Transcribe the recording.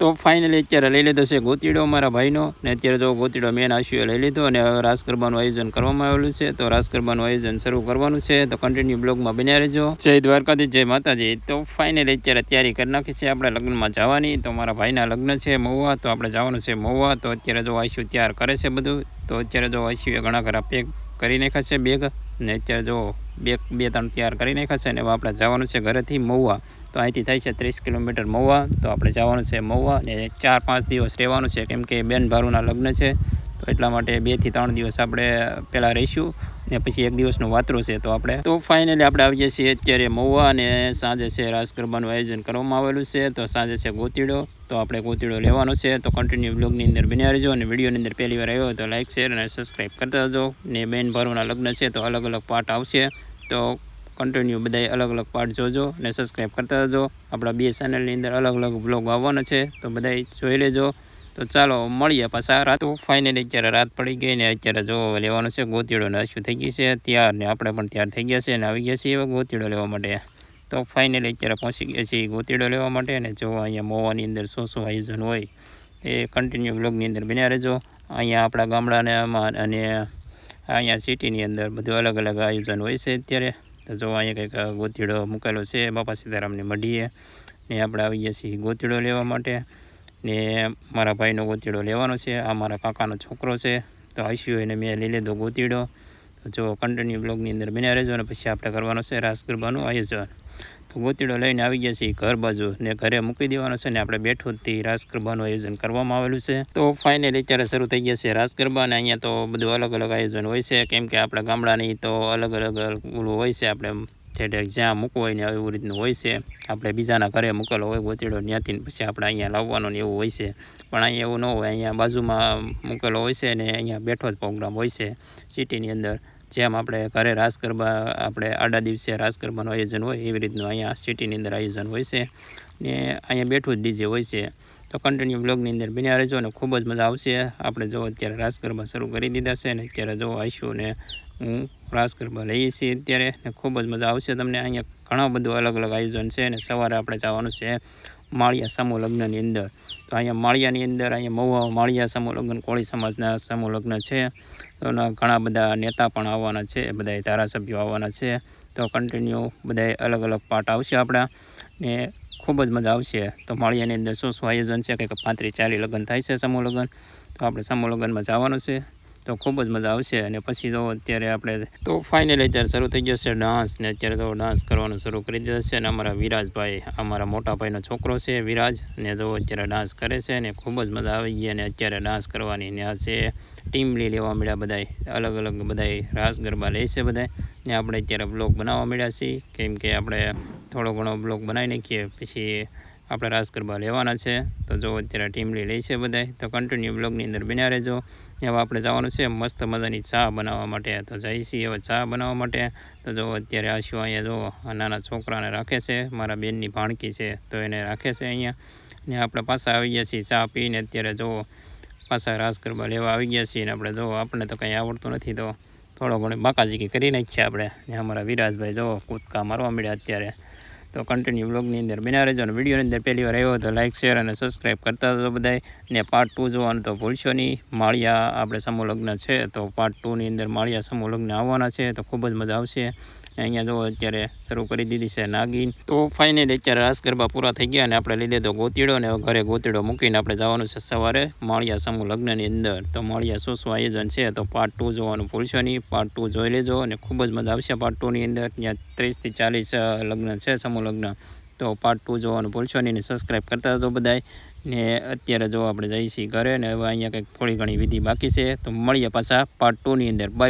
તો ફાઇનલી અત્યારે લઈ લીધો છે ગોતીડો મારા ભાઈનો, ને અત્યારે જો ગોતીડો મેન આશુએ લઈ લીધો અને હવે રાસ ગરબાનું આયોજન કરવામાં આવેલું છે. તો રાસ ગરબાનું આયોજન શરૂ કરવાનું છે, તો કન્ટિન્યુ બ્લોગમાં બન્યા રહેજો. જય દ્વારકાધીશ, જય માતાજી. તો ફાઇનલી અત્યારે તૈયારી કરી નાખી છે આપણે લગ્નમાં જવાની. તો મારા ભાઈના લગ્ન છે મહુવા, તો આપણે જવાનું છે મહુવા. તો અત્યારે જો આશુ તૈયાર કરે છે બધું. તો અત્યારે જો આશુએ ઘણા ખરા પેક કરી નાખ્યા છે બેગ, ને અત્યારે જો બે ત્રણ તૈયાર કરી નાખ્યા છે. અને હવે આપણે જવાનું છે ઘરેથી મહુવા. તો અહીંથી થાય છે 30 કિલોમીટર મહુવા. તો આપણે જવાનું છે મહુવા ને 4-5 દિવસ રહેવાનું છે, કેમ કે બેન ભારુના લગ્ન છે. તો એટલા માટે 2 થી 3 દિવસ આપણે પહેલાં રહીશું ને પછી 1 દિવસનું વાતરું છે. તો ફાઇનલી આપણે આવીએ છીએ અત્યારે મહુવા, અને સાંજે છે રાસ ગરબાનું આયોજન કરવામાં આવેલું છે. તો સાંજે છે ગોતીડો, તો આપણે ગોતીડો લેવાનો છે. તો કન્ટિન્યુ બ્લોગની અંદર બન્યા રહેજો, અને વિડીયોની અંદર પહેલી વાર આવ્યો તો લાઇક, શેર અને સબસ્ક્રાઈબ કરતા જજો. ને બેન ભારુના લગ્ન છે તો અલગ અલગ પાર્ટ આવશે, તો કન્ટિન્યુ બધા અલગ અલગ પાર્ટ જોજો ને સબસ્ક્રાઈબ કરતા જજો. આપણા 2 ચેનલની અંદર અલગ અલગ બ્લોગ આવવાના છે, તો બધા જોઈ લેજો. તો ચાલો મળીએ પાછા રાત. તો ફાઇનલી અત્યારે રાત પડી ગઈ ને અત્યારે જો લેવાનું છે ગોતીડો, ને આશુ થઈ ગઈ છે તૈયાર, ને આપણે પણ તૈયાર થઈ ગયા છે અને આવી ગયા છીએ ગોતીડો લેવા માટે. તો ફાઇનલી અત્યારે પહોંચી ગયા છીએ ગોતીડો લેવા માટે. અને જો અહીંયા મહુવાની અંદર શું આયોજન હોય એ કન્ટિન્યુ બ્લોગની અંદર બન્યા રહેજો. અહીંયા આપણા ગામડાનામાં અને અહીંયા સિટીની અંદર બધું અલગ અલગ આયોજન હોય છે અત્યારે. તો જો અહીંયા કંઈક ગોતીડો મૂકેલો છે બાપા સીતારામની મઢીએ, ને આપણે આવી ગયા છીએ ગોતીડો લેવા માટે. ને મારા ભાઈનો ગોતીડો લેવાનો છે, આ મારા કાકાનો છોકરો છે. તો આશુ એને મેં લઈ લીધો ગોતીડો. તો જો કન્ટિન્યુ બ્લોગની અંદર બન્યા રહેજો, અને પછી આપણે કરવાનો છે રાસ ગરબાનું આયોજન. તો ગોતીડો લઈને આવી ગયા છીએ ઘર બાજુ, ને ઘરે મૂકી દેવાનો છે, ને આપણે બેઠોથી રાસ ગરબાનું આયોજન કરવામાં આવેલું છે. તો ફાઇનલી અત્યારે શરૂ થઈ ગયા છે રાસ ગરબા, અને અહીંયા તો બધું અલગ અલગ આયોજન હોય છે, કેમ કે આપણા ગામડાની તો અલગ અલગ ઓલું હોય છે. આપણે ઠેઠ જ્યાં મૂકવું હોય ને એવું રીતનું હોય છે. આપણે બીજાના ઘરે મૂકેલો હોય ગોતીડો, ત્યાંથી પછી આપણે અહીંયા લાવવાનો ને એવું હોય છે. પણ અહીંયા એવું ન હોય, અહીંયા બાજુમાં મૂકેલો હોય છે, ને અહીંયા બેઠો જ પ્રોગ્રામ હોય છે સિટીની અંદર. જેમ આપણે ઘરે રાસ ગરબા આપણે આડા દિવસે રાસ ગરબાનું આયોજન હોય એવી રીતનું અહીંયા સિટીની અંદર આયોજન હોય છે, ને અહીંયા બેઠું જ ડીજે હોય છે. તો કન્ટિન્યુ બ્લોગની અંદર બન્યા રહેજો, અને ખૂબ જ મજા આવશે. આપણે જો અત્યારે રાસ ગરબા શરૂ કરી દીધા છે, ને અત્યારે જો આશુ ને હું રાસ ગરબા લઈએ છીએ અત્યારે, ને ખૂબ જ મજા આવશે તમને. અહીંયા ઘણા બધું અલગ અલગ આયોજન છે, અને સવારે આપણે જવાનું છે માળિયા સમૂહ લગ્નની અંદર. તો અહીંયા માળિયાની અંદર અહીંયા મહુવા માળિયા સમૂહ લગ્ન, કોળી સમાજના સમૂહ લગ્ન છે. તો ઘણા બધા નેતા પણ આવવાના છે, બધા ધારાસભ્યો આવવાના છે. તો કન્ટિન્યુ બધા અલગ અલગ પાર્ટ આવશે આપણા, ને ખૂબ જ મજા આવશે. તો માળિયાની અંદર શું આયોજન છે, કંઈક 35-40 લગ્ન થાય છે સમૂહ લગ્ન. તો આપણે સમૂહ લગ્નમાં જવાનું છે, તો ખૂબ જ મજા આવશે. અને પછી તો અત્યારે આપણે તો ફાઇનલી અત્યારે શરૂ થઈ ગયો છે ડાન્સ, ને અત્યારે તો ડાન્સ કરવાનું શરૂ કરી દીધા છે. અને અમારા વિરાજભાઈ, અમારા મોટા ભાઈનો છોકરો છે વિરાજ, ને જો અત્યારે ડાન્સ કરે છે, ને ખૂબ જ મજા આવી ગઈ. અને અત્યારે ડાન્સ કરવાની ને આ છે ટીમ લેવા મળ્યા, બધા અલગ અલગ બધા રાસ ગરબા લે છે બધા. ને આપણે અત્યારે બ્લોગ બનાવવા મળ્યા છીએ, કેમ કે આપણે થોડો ઘણો બ્લોગ બનાવી નાખીએ પછી આપણે રાસ ગરબા લેવાના છે. તો જો અત્યારે ટીમ લે છે બધા. તો કન્ટિન્યુ બ્લોગની અંદર બન્યા રહેજો. હવે આપણે જવાનું છે મસ્ત મજાની ચા બનાવવા માટે. તો જઈએ છીએ હવે ચા બનાવવા માટે. તો જો અત્યારે આશુ અહીંયા જો નાના છોકરાને રાખે છે, મારા બેનની ભાણકી છે તો એને રાખે છે અહીંયા. ને આપણે પાછા આવી ગયા છીએ ચા પીને. અત્યારે જો પાછા રાસ ગરબા લેવા આવી ગયા છીએ, ને આપણે જો આપણને તો કંઈ આવડતું નથી, તો થોડો ઘણો બાકાજીકી કરી નાખીએ આપણે. ને અમારા વિરાજભાઈ જો કૂદકા મારવા મળ્યા અત્યારે. તો કન્ટિન્યુ બ્લોગની અંદર બન્યા રહેજો, અને વિડીયોની અંદર પહેલી વાર આવ્યો તો લાઇક, શેર અને સબસ્ક્રાઈબ કરતા જજો બધાય. ને પાર્ટ 2 જોવાનું તો ભૂલશો નહીં. માળિયા આપણે સમૂહ લગ્ન છે, તો પાર્ટ 2ની અંદર માળિયા સમૂહ લગ્ન આવવાના છે, તો ખૂબ જ મજા આવશે. અહીંયા જો અત્યારે શરૂ કરી દીધી છે નાગીન. તો ફાઇનલી અત્યારે રાસ ગરબા પૂરા થઈ ગયા, અને આપણે લઈ લીધો ગોતીડો, ને ઘરે ગોતીડો મૂકીને આપણે જવાનું છે સવારે માળિયા સમૂહ લગ્નની અંદર. તો માળિયા શું આયોજન છે, તો પાર્ટ 2 જોવાનું ભૂલશો નહીં. પાર્ટ 2 જોઈ લેજો, અને ખૂબ જ મજા આવશે પાર્ટ 2ની અંદર. ત્યાં 30 થી 40 લગ્ન છે સમૂહ લગ્ન. તો પાર્ટ 2 જોવાનું ભૂલશો નહીં, ને સબસ્ક્રાઈબ કરતા હતો બધાય. ને અત્યારે જો આપણે જઈએ છીએ ઘરે, ને હવે અહીંયા કંઈક થોડી ઘણી વિધિ બાકી છે. તો મળીએ પાછા પાર્ટ 2ની અંદર. બાય.